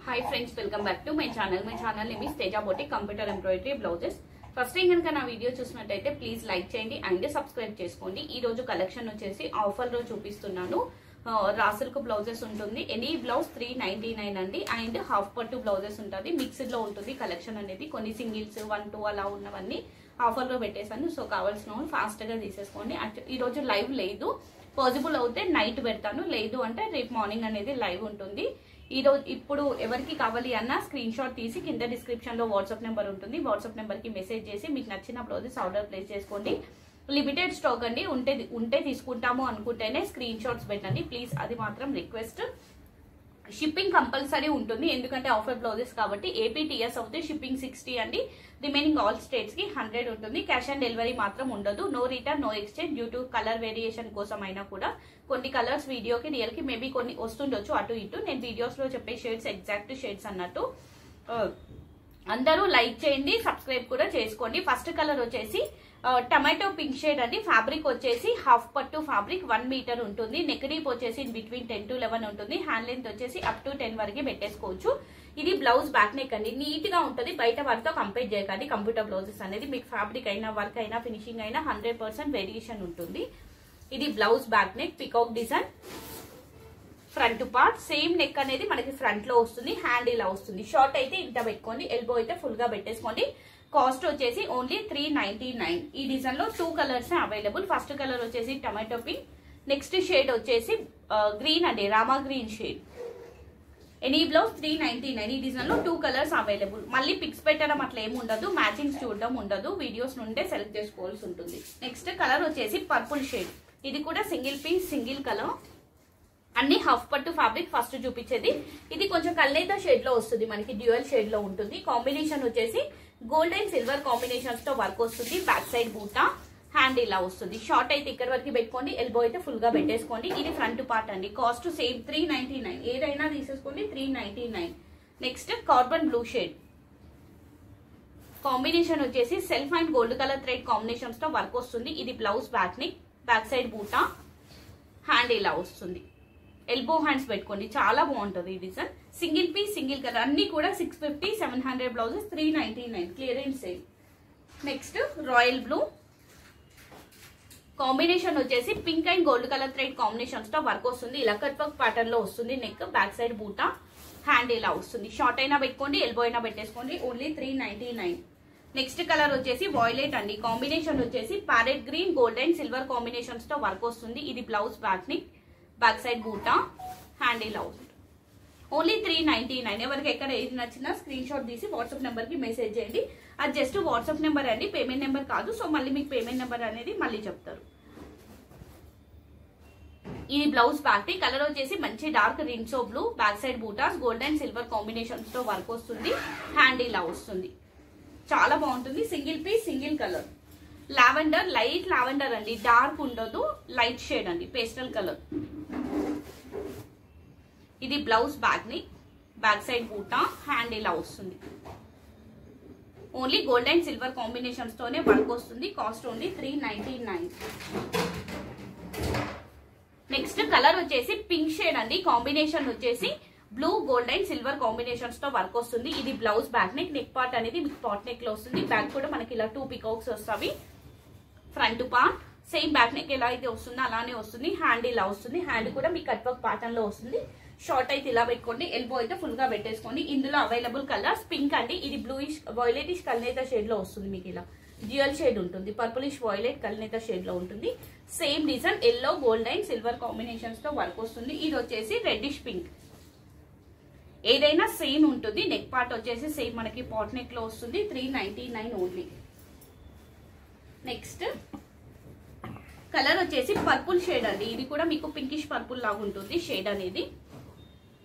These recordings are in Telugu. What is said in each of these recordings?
High friends welcome back to my channel name is Teja boutique computer embroidery blouses first time కనుక నా వీడియో చూసినట్టయితే ప్లీజ్ లైక్ చేయండి అండ్ సబ్స్క్రైబ్ చేసుకోండి। ఈ రోజు కలెక్షన్ వచ్చేసి ఆఫర్ లో చూపిస్తున్నాను। రాసులకు బ్లౌజెస్ ఉంటుంది, ఎనీ బ్లౌజ్ 399 అండి అండ్ హాఫ్ పట్టు బ్లౌజెస్ ఉంటుంది, మిక్స్డ్ లో ఉంటుంది కలెక్షన్ అనేది। కొన్ని సింగిల్స్ 1 2 అలా ఉన్నవన్నీ ఆఫర్ లో పెట్టేసాను, సో కావాల్సిన వాళ్ళు ఫాస్ట్ గా తీసేసుకోండి। ఈ రోజు లైవ్ లేదు, పాసిబుల్ అవుతే నైట్ పెడతాను, లేదు అంటే రేపు మార్నింగ్ అనేది లైవ్ ఉంటుంది। ఈ రోజు ఇప్పుడు ఎవరికి కావాలి అన్న స్క్రీన్ షాట్ తీసి కింద డిస్క్రిప్షన్ లో వాట్సాప్ నెంబర్ ఉంటుంది, వాట్సాప్ నెంబర్ కి మెసేజ్ చేసి మీకు నచ్చిన బ్లౌజెస్ ఆర్డర్ ప్లేస్ చేసుకోండి। లిమిటెడ్ స్టాక్ అండి, ఉంటే తీసుకుంటాము అనుకుంటేనే స్క్రీన్ షాట్స్ పెట్టండి ప్లీజ్, అది మాత్రం రిక్వెస్ట్। షిప్పింగ్ కంపల్సరీ ఉంటుంది ఎందుకంటే ఆఫర్ బ్లౌజెస్ కాబట్టి। ఏపీటీఎస్ అవుతే షిప్పింగ్ 60 అండి, రిమైనింగ్ ఆల్ స్టేట్స్ కి 100 ఉంటుంది। క్యాష్ ఆన్ డెలివరీ మాత్రం ఉండదు, no return no exchange due to colour variation కోసం అయినా కూడా కొన్ని కలర్స్ వీడియోకి రియల్ కి మేబీ కొన్ని వస్తుండొచ్చు అటు ఇటు, నేను వీడియోస్ లో చెప్పే షేడ్స్ ఎగ్జాక్ట్ షేడ్స్ అన్నట్టు। అందరూ లైక్ చేయండి, సబ్స్క్రైబ్ కూడా చేసుకోండి। ఫస్ట్ కలర్ వచ్చేసి టమాటో పింక్ షేడ్ అండి, ఫ్యాబ్రిక్ వచ్చేసి హాఫ్ పట్టు ఫ్యాబ్రిక్ 1 మీటర్ ఉంటుంది, నెక్ డీప్ వచ్చేసి బిట్వీన్ 10 to 11 ఉంటుంది, హ్యాండ్ లెంత్ వచ్చేసి అప్ టు 10 వరకు పెట్టేసుకోవచ్చు। ఇది బ్లౌజ్ బ్యాక్ నెక్ అండి, నీట్ గా ఉంటుంది, బయట వారితో కంపేర్ చేయకండి। కంప్యూటర్ బ్లౌజెస్ అనేది మీకు ఫ్యాబ్రిక్ అయినా వర్క్ అయినా ఫినిషింగ్ అయినా 100% వేరియేషన్ ఉంటుంది। ఇది blouse back neck peacock design, front part same neck అనేది మనకి ఫ్రంట్ లో వస్తుంది, హ్యాండ్ ఇలా వస్తుంది। షార్ట్ అయితే ఇంత పెట్టుకోండి, ఎల్బో అయితే ఫుల్ గా పెట్టేసుకోండి। కాస్ట్ వచ్చేసి ఓన్లీ 399। ఈ డిజైన్ లో 2 కలర్స్ అవైలబుల్। ఫస్ట్ కలర్ వచ్చేసి టమాటో పింక్, నెక్స్ట్ షేడ్ వచ్చేసి గ్రీన్ అండి, Rama green shade. Any blouse 399। ఈ డిజైన్ లో 2 కలర్స్ అవైలబుల్। మళ్ళీ పిక్స్ పెట్టడం అట్లా ఏమి ఉండదు, మ్యాచింగ్స్ చూడడం ఉండదు, వీడియోస్ నుండే సెలెక్ట్ చేసుకోవాల్సి ఉంటుంది। నెక్స్ట్ కలర్ వచ్చేసి పర్పుల్ షేడ్, ఇది కూడా సింగిల్ పీస్ సింగిల్ కలర్, అన్ని హాఫ్ పట్టు ఫ్యాబ్రిక్ ఫస్ట్ చూపించేది। ఇది కొంచెం కల్నేత షేడ్ లో వస్తుంది, మనకి డ్యూయల్ షేడ్ లో ఉంటుంది। కాంబినేషన్ వచ్చేసి గోల్డ్ అండ్ సిల్వర్ కాంబినేషన్స్ తో వర్క్ వస్తుంది, బ్యాక్ సైడ్ బూటా, హ్యాండ్ ఇలా వస్తుంది। షార్ట్ అయితే ఇక్కడ వరకు పెట్టుకోండి, ఎల్బో అయితే ఫుల్ గా పెట్టేసుకోండి। ఇది ఫ్రంట్ పార్ట్ అండి, కాస్ట్ సేమ్ 399, ఏదైనా తీసేసుకోండి 399। Next carbon blue shade, combination వచ్చేసి self and gold colour thread combinations తో వర్క్ వస్తుంది। ఇది blouse back neck, back side బూటా, హ్యాండ్ ఇలా వస్తుంది, ఎల్బో హ్యాండ్స్ పెట్టుకోండి, చాలా బాగుంటుంది ఈ design. Single piece single colour, అన్ని కూడా 650 700 blouses 399 clearance sale. Next royal blue, combination వచ్చేసి pink and gold colour thread combinations తో వర్క్ వస్తుంది, ఇలా కట్ వర్క్ ప్యాటర్న్ లో వస్తుంది, నెక్ బ్యాక్ సైడ్ బూటా, హ్యాండ్ ఇలా వస్తుంది। షార్ట్ అయినా పెట్టుకోండి, ఎల్బో అయినా పెట్టేసుకోండి, ఓన్లీ 399। నెక్స్ట్ కలర్ వచ్చేసి వాయిలెట్ అండి, కాంబినేషన్ వచ్చేసి parrot green gold and silver combinations తో వర్క్ వస్తుంది। ఇది blouse back neck, back side బూటా, హ్యాండ్ ఇలా వస్తుంది, ఓన్లీ 399। ఎవరికి ఎక్కడ ఏది నచ్చినా స్క్రీన్ షాట్ తీసి వాట్సాప్ నెంబర్ కి మెసేజ్ చేయండి, అది జస్ట్ వాట్సాప్ నెంబర్ అండి, పేమెంట్ నెంబర్ కాదు, సో మళ్ళీ మీకు పేమెంట్ నెంబర్ అనేది మళ్ళీ చెప్తారు। ఇది బ్లౌజ్ బ్యాక్ ని, కలర్ వచ్చేసి మంచి dark Rinso blue, back side బూటాస్ గోల్డ్ అండ్ సిల్వర్ కాంబినేషన్స్ తో వర్క్ వస్తుంది, హ్యాండ్ ఇలా వస్తుంది, చాలా బాగుంటుంది। Single piece single colour, lavender light lavender అండి, డార్క్ ఉండదు, లైట్ షేడ్ అండి, పేస్టల్ కలర్। ఇది బ్లౌజ్ బ్యాక్ ని, బ్యాక్ సైడ్ బూటా, హ్యాండ్ ఇలా వస్తుంది, only gold and silver combinations తోనే వర్క్ వస్తుంది, కాస్ట్ ఓన్లీ 399। నెక్స్ట్ కలర్ వచ్చేసి పింక్ షేడ్ అండి, కాంబినేషన్ వచ్చేసి blue gold and silver combinations తో వర్క్ వస్తుంది। ఇది blouse back neck, neck part అనేది మీకు పాట్ నెక్ లో వస్తుంది, బ్యాక్ కూడా మనకి ఇలా 2 పికాక్స్ వస్తాయి। Front part same back neck ఎలా అయితే వస్తుందో అలానే వస్తుంది, హ్యాండ్ ఇలా వస్తుంది, హ్యాండ్ కూడా మీకు కట్ వర్క్ ప్యాటర్న్ లో వస్తుంది। షార్ట్ అయితే ఇలా పెట్టుకోండి, ఎల్బో అయితే ఫుల్ గా పెట్టేసుకోండి। ఇందులో అవైలబుల్ కలర్స్ పింక్ అండి, ఇది బ్లూయిష్ వైలెటిష్ కల్నేత షేడ్ లో వస్తుంది, మీకు ఇలా డ్యూయల్ షేడ్ ఉంటుంది, పర్పులిష్ వైలెట్ కల్నేత షేడ్ లో ఉంటుంది। Same design yellow gold and silver combinations తో వర్క్ వస్తుంది। ఇది వచ్చేసి రెడ్డిష్ పింక్, ఏదైనా సేమ్ ఉంటుంది, నెక్ పార్ట్ వచ్చేసి సేమ్ మనకి పాట్ నెక్ లో వస్తుంది, 399 ఓన్లీ। నెక్స్ట్ కలర్ వచ్చేసి పర్పుల్ షేడ్ అండి, ఇది కూడా మీకు పింకిష్ పర్పుల్ లాగా ఉంటుంది షేడ్ అనేది।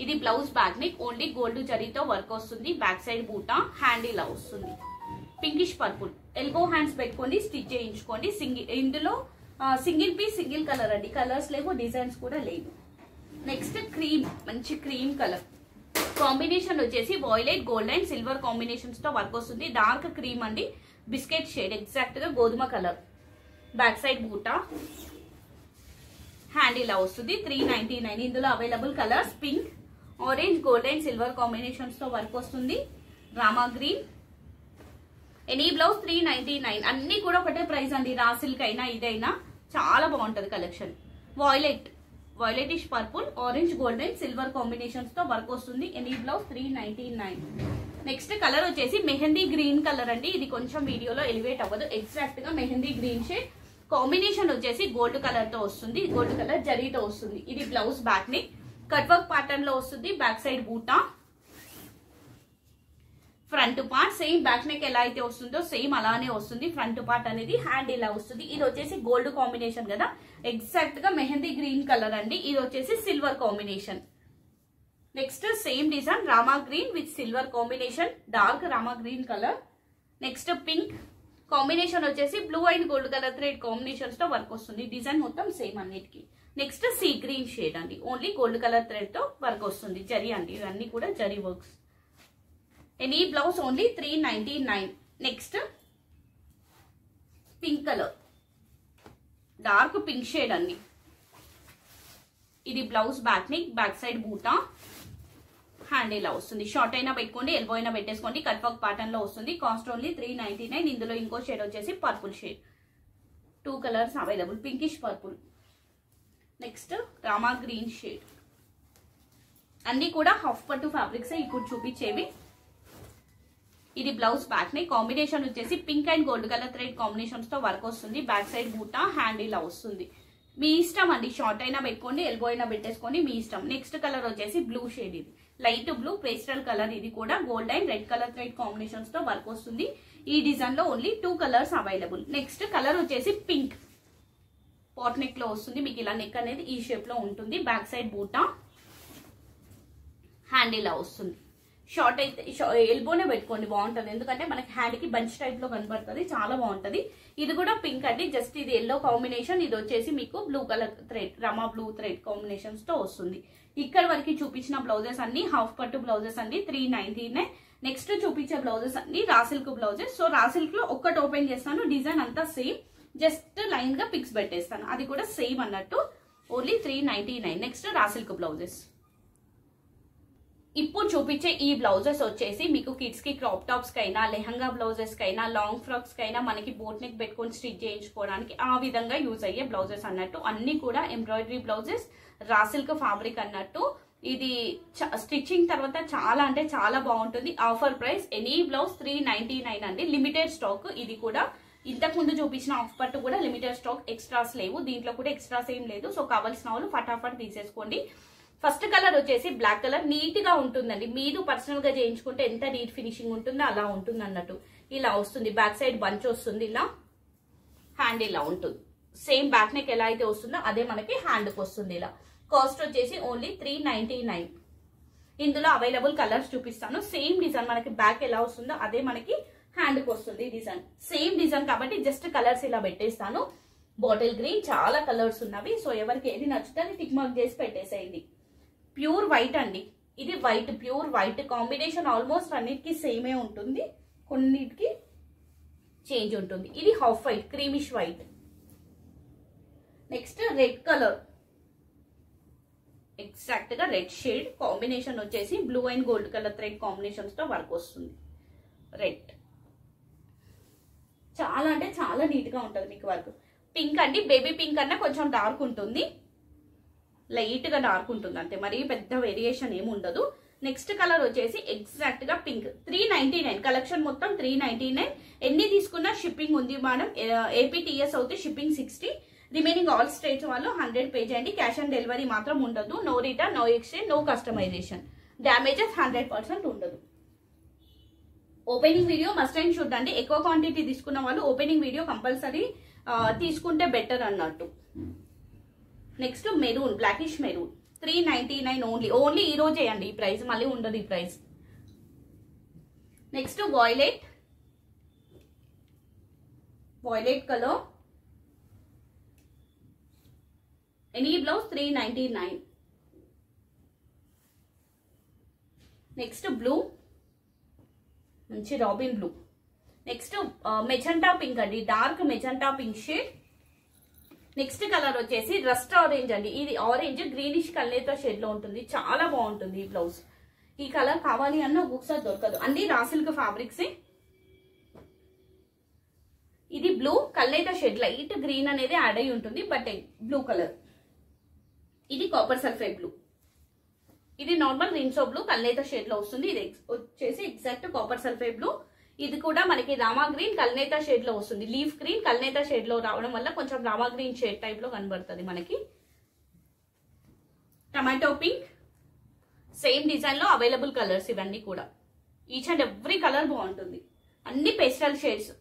ఇది blouse back neck, only gold జరీతో వర్క్ వస్తుంది, బ్యాక్ సైడ్ బూటా, హ్యాండ్ ఇలా వస్తుంది, పింకిష్ పర్పుల్, ఎల్బో హ్యాండ్స్ పెట్టుకోండి, స్టిచ్ చేయించుకోండి। ఇందులో సింగిల్ పీస్ సింగిల్ కలర్ అండి, కలర్స్ లేవు, డిజైన్స్ కూడా లేవు। నెక్స్ట్ క్రీమ్, మంచి క్రీమ్ కలర్, కాంబినేషన్ వచ్చేసి violet gold and silver combinations తో వర్క్ వస్తుంది, డార్క్ క్రీమ్ అండి, బిస్కెట్ షేడ్ ఎగ్జాక్ట్ గా గోధుమ కలర్, బ్యాక్ సైడ్ బూటా, హ్యాండ్ ఇలా వస్తుంది, 399। ఇందులో available colours pink, orange gold and silver combinations తో వర్క్ వస్తుంది. రామా గ్రీన్. Any blouse 399. అన్ని కూడా ఒకటే ప్రైస్ అండి. రా సిల్క్ అయినా ఇదైనా చాలా బాగుంటది collection. Violetish purple, orange gold and silver combinations తో వర్క్ వస్తుంది. Any blouse 399. నెక్స్ట్ కలర్ వచ్చేసి మెహందీ గ్రీన్ కలర్ అండి. ఇది కొంచెం వీడియోలో ఎలివేట్ అవ్వదు. ఎగ్జాక్ట్ గా మెహందీ గ్రీన్ షేడ్. కాంబినేషన్ వచ్చేసి గోల్డ్ కలర్ తో వస్తుంది. గోల్డ్ కలర్ జరీతో వస్తుంది. ఇది blouse back neck cut work pattern లో వస్తుంది. బ్యాక్ సైడ్ బూటా, front part same back neck ఎలా అయితే వస్తుందో సేమ్ అలానే వస్తుంది. ఫ్రంట్ పార్ట్ అనేది హ్యాండ్ ఇలా వస్తుంది. ఇది వచ్చేసి గోల్డ్ కాంబినేషన్ కదా, ఎగ్జాక్ట్ గా మెహందీ గ్రీన్ కలర్ అండి. ఇది వచ్చేసి silver combination. Next same design Rama green with silver combination, dark Rama green colour. Next pink combination వచ్చేసి blue and gold colour thread combinations తో వర్క్ వస్తుంది. డిజైన్ మొత్తం సేమ్ అన్నిటికి. నెక్స్ట్ సీ గ్రీన్ షేడ్ అండి. ఓన్లీ గోల్డ్ కలర్ థ్రెడ్ తో వర్క్ వస్తుంది. జరీ అండి, ఇవన్నీ కూడా zari works. Any blouse only 399. Next pink colour, dark pink shade అండి. ఇది blouse back neck, back side బూటా, హ్యాండ్ ఇలా వస్తుంది. షార్ట్ అయినా పెట్టుకోండి, ఎల్బో అయినా పెట్టేసుకోండి. కట్ వర్క్ ప్యాటర్న్ లో వస్తుంది. Cost only 399. ఇందులో ఇంకో షేడ్ వచ్చేసి purple shade. 2 colours available, pinkish purple. Next Rama green shade. అన్ని కూడా హాఫ్ పట్టు ఫ్యాబ్రిక్స్ ఇప్పుడు చూపించేవి. ఇది బ్లౌజ్ బ్యాక్ నెక్. కాంబినేషన్ వచ్చేసి pink and gold colour thread combinations తో వర్క్ వస్తుంది. బ్యాక్ సైడ్ బూటా, హ్యాండ్ ఇలా వస్తుంది. మీ ఇష్టం అండి, షార్ట్ అయినా పెట్టుకోండి, ఎల్బో అయినా పెట్టేసుకోండి, మీ ఇష్టం. నెక్స్ట్ కలర్ వచ్చేసి బ్లూ షేడ్. ఇది లైట్ బ్లూ పేస్టల్ కలర్. ఇది కూడా gold and red colour thread combinations తో వర్క్ వస్తుంది. ఈ డిజైన్ లో only 2 colours available. Next colour వచ్చేసి పింక్ పాట్ నెక్ లో వస్తుంది. మీకు ఇలా నెక్ అనేది ఈ షేప్ లో ఉంటుంది. బ్యాక్ సైడ్ బూటా, హ్యాండ్ ఇలా వస్తుంది. షార్ట్ అయితే ఎల్బోనే పెట్టుకోండి, బాగుంటది. ఎందుకంటే మనకి హ్యాండ్ కి బంచ్ టైప్ లో కనబడుతుంది, చాలా బాగుంటది. ఇది కూడా పింక్ అండి, జస్ట్ ఇది ఎల్లో కాంబినేషన్. ఇది వచ్చేసి మీకు బ్లూ కలర్ థ్రెడ్, రమా బ్లూ థ్రెడ్ కాంబినేషన్స్ తో వస్తుంది. ఇక్కడ వరకు చూపించిన బ్లౌజెస్ అన్ని హాఫ్ పట్టు బ్లౌజెస్ అండి, 399. నెక్స్ట్ చూపించే బ్లౌజెస్ అన్ని raw silk blouses. So raw silk లో ఒక్కటి ఓపెన్ చేస్తాను, డిజైన్ అంతా సేమ్, జస్ట్ లైన్ గా పిక్స్ పెట్టేస్తాను. అది కూడా సేమ్ అన్నట్టు, only 399. Next raw silk blouses. ఇప్పుడు చూపించే ఈ బ్లౌజెస్ వచ్చేసి మీకు కిడ్స్ కి క్రాప్ టాప్స్ కైనా, లెహంగా బ్లౌజెస్ కైనా, లాంగ్ ఫ్రాక్స్ కైనా మనకి బోట్ నెక్ పెట్టుకొని స్టిచ్ చేయించుకోవడానికి ఆ విధంగా యూజ్ అయ్యే బ్లౌజెస్ అన్నట్టు. అన్ని కూడా embroidery blouses, raw silk fabric అన్నట్టు. ఇది స్టిచ్చింగ్ తర్వాత చాలా అంటే చాలా బాగుంటుంది. ఆఫర్ ప్రైస్ ఎనీ బ్లౌజ్ 399 అండి. Limited stock. ఇది కూడా ఇంతకు ముందు చూపించిన ఆఫ్ పట్టు కూడా లిమిటెడ్ స్టాక్, ఎక్స్ట్రాస్ లేవు. దీంట్లో కూడా ఎక్స్ట్రాస్ ఏం లేదు. సో కావాల్సిన వాళ్ళు ఫటాఫట్ తీసేసుకోండి. ఫస్ట్ కలర్ వచ్చేసి బ్లాక్ కలర్. నీట్ గా ఉంటుందండి. మీరు పర్సనల్ గా చేయించుకుంటే ఎంత నీట్ ఫినిషింగ్ ఉంటుందో అలా ఉంటుంది అన్నట్టు. ఇలా వస్తుంది. బ్యాక్ సైడ్ బంచ్ వస్తుంది. ఇలా హ్యాండ్ ఇలా ఉంటుంది. సేమ్ బ్యాక్ నెక్ ఎలా అయితే వస్తుందో అదే మనకి హ్యాండ్ కి వస్తుంది. ఇలా కాస్ట్ వచ్చేసి ఓన్లీ 399. ఇందులో అవైలబుల్ కలర్స్ చూపిస్తాను. సేమ్ డిజైన్ మనకి బ్యాక్ ఎలా వస్తుందో అదే మనకి హ్యాండ్ కి వస్తుంది. డిజైన్ సేమ్ డిజైన్ కాబట్టి జస్ట్ కలర్స్ ఇలా పెట్టేస్తాను. బాటిల్ గ్రీన్, చాలా కలర్స్ ఉన్నవి. సో ఎవరికి ఏది నచ్చితే అది టిక్ మార్క్ చేసి పెట్టేసేయండి. ప్యూర్ వైట్ అండి. ఇది white, pure white combination. Almost అన్నిటికీ సేమే ఉంటుంది, కొన్నిటికి చేంజ్ ఉంటుంది. ఇది half white, creamish white. Next red colour, exact గా రెడ్ షేడ్. కాంబినేషన్ వచ్చేసి blue and gold colour thread combinations తో వర్క్ వస్తుంది. రెడ్ చాలా అంటే చాలా నీట్ గా ఉంటుంది మీకు వర్క్. పింక్ అండి, బేబీ పింక్ అన్నా కొంచెం డార్క్ ఉంటుంది, లైట్ గా డార్క్ ఉంటుంది అంతే, మరీ పెద్ద వేరియేషన్ ఏమి ఉండదు. నెక్స్ట్ కలర్ వచ్చేసి ఎగ్జాక్ట్ గా పింక్. 399. కలెక్షన్ మొత్తం 399. ఎన్ని తీసుకున్నా షిప్పింగ్ ఉంది మేడం. ఏపీటీఎస్ అవుతే షిప్పింగ్ 60. రిమైనింగ్ ఆల్ స్టేట్స్ వాళ్ళు 100 పే చేయండి. క్యాష్ ఆన్ డెలివరీ మాత్రం ఉండదు. No return, no exchange, no customisation. Damages 100% ఉండదు. ఓపెనింగ్ వీడియో మస్ట్ అండ్ చూడండి. ఎక్కువ క్వాంటిటీ తీసుకున్న వాళ్ళు ఓపెనింగ్ వీడియో కంపల్సరీ తీసుకుంటే బెటర్ అన్నట్టు. Next maroon, blackish maroon. 399 only. Only ఈ రోజే అండి ఈ ప్రైస్, మళ్ళీ ఉండదు ఈ price. Next violet, violet colour. Any blouse 399. Next blue, మంచి robin blue. Next magenta pink అండి, dark magenta pink shade. Next colour వచ్చేసి రస్ట్ ఆరెంజ్ అండి. ఇది ఆరెంజ్ గ్రీనిష్ కల్నేత షేడ్ లో ఉంటుంది. చాలా బాగుంటుంది ఈ బ్లౌజ్. ఈ కలర్ కావాలి అన్న ఒక్కొక్కసారి దొరకదు. అన్ని రా సిల్క్ ఫ్యాబ్రిక్స్. ఇది బ్లూ కల్నేత షేడ్, లైట్ గ్రీన్ అనేది యాడ్ అయి ఉంటుంది, బట్ బ్లూ కలర్. ఇది కాపర్ సల్ఫేట్ బ్లూ. ఇది నార్మల్ రిన్సో బ్లూ కల్నేత షేడ్ లో వస్తుంది. ఇది వచ్చేసి ఎగ్జాక్ట్ కాపర్ సల్ఫేట్ బ్లూ. ఇది కూడా మనకి రామా గ్రీన్ కల్నేత షేడ్ లో వస్తుంది. లీఫ్ గ్రీన్ కల్నేత షేడ్ లో రావడం వల్ల కొంచెం రామా గ్రీన్ షేడ్ టైప్ లో కనబడుతుంది మనకి. టమాటో పింక్, సేమ్ డిజైన్ లో అవైలబుల్ కలర్స్ ఇవన్నీ కూడా. ఈచ్ అండ్ ఎవ్రీ కలర్ బాగుంటుంది. అన్ని పేస్టల్ షేడ్స్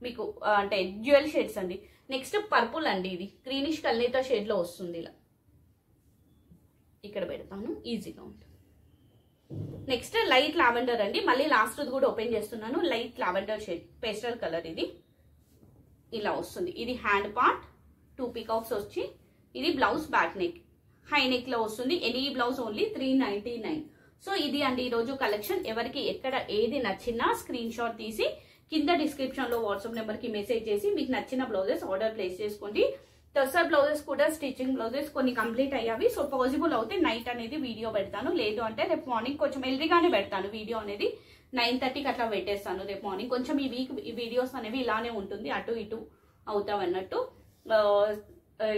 మీకు అంటే డ్యూయల్ షేడ్స్ అండి. నెక్స్ట్ పర్పుల్ అండి. ఇది గ్రీనిష్ కల్నేత షేడ్ లో వస్తుంది. ఇలా ఇక్కడ పెడతాను, ఈజీగా ఉంటుంది. నెక్స్ట్ లైట్ లావెండర్ అండి. మళ్ళీ లాస్ట్ కూడా ఓపెన్ చేస్తున్నాను. Light lavender shade pastel colour. ఇది ఇలా వస్తుంది. ఇది హ్యాండ్ పార్ట్ 2 పీకాక్స్ వచ్చి, ఇది blouse back neck high neck లో వస్తుంది. Any blouse only 399. సో ఇది అండి ఈరోజు కలెక్షన్. ఎవరికి ఎక్కడ ఏది నచ్చినా స్క్రీన్ షాట్ తీసి కింద డిస్క్రిప్షన్ లో వాట్సాప్ నెంబర్ కి మెసేజ్ చేసి మీకు నచ్చిన బ్లౌజెస్ ఆర్డర్ ప్లేస్ చేసుకోండి. టర్సర్ బ్లౌజెస్ కూడా స్టిచ్చింగ్ బ్లౌజెస్ కొన్ని కంప్లీట్ అయ్యావి. సో పాసిబుల్ అవుతే నైట్ అనేది వీడియో పెడతాను. లేదు అంటే రేపు మార్నింగ్ కొంచెం ఎర్లీగానే పెడతాను. వీడియో అనేది 9:30కి అట్లా పెట్టేస్తాను రేపు మార్నింగ్. కొంచెం ఈ వీక్ వీడియోస్ అనేవి ఇలానే ఉంటుంది, అటు ఇటు అవుతాం అన్నట్టు.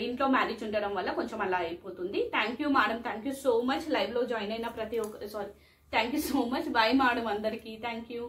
ఇంట్లో మ్యారేజ్ ఉండడం వల్ల కొంచెం అలా అయిపోతుంది. Thank you madam, thank you so much. Live లో జాయిన్ అయిన ప్రతి ఒక్క thank you so much. Bye madam అందరికి. Thank you.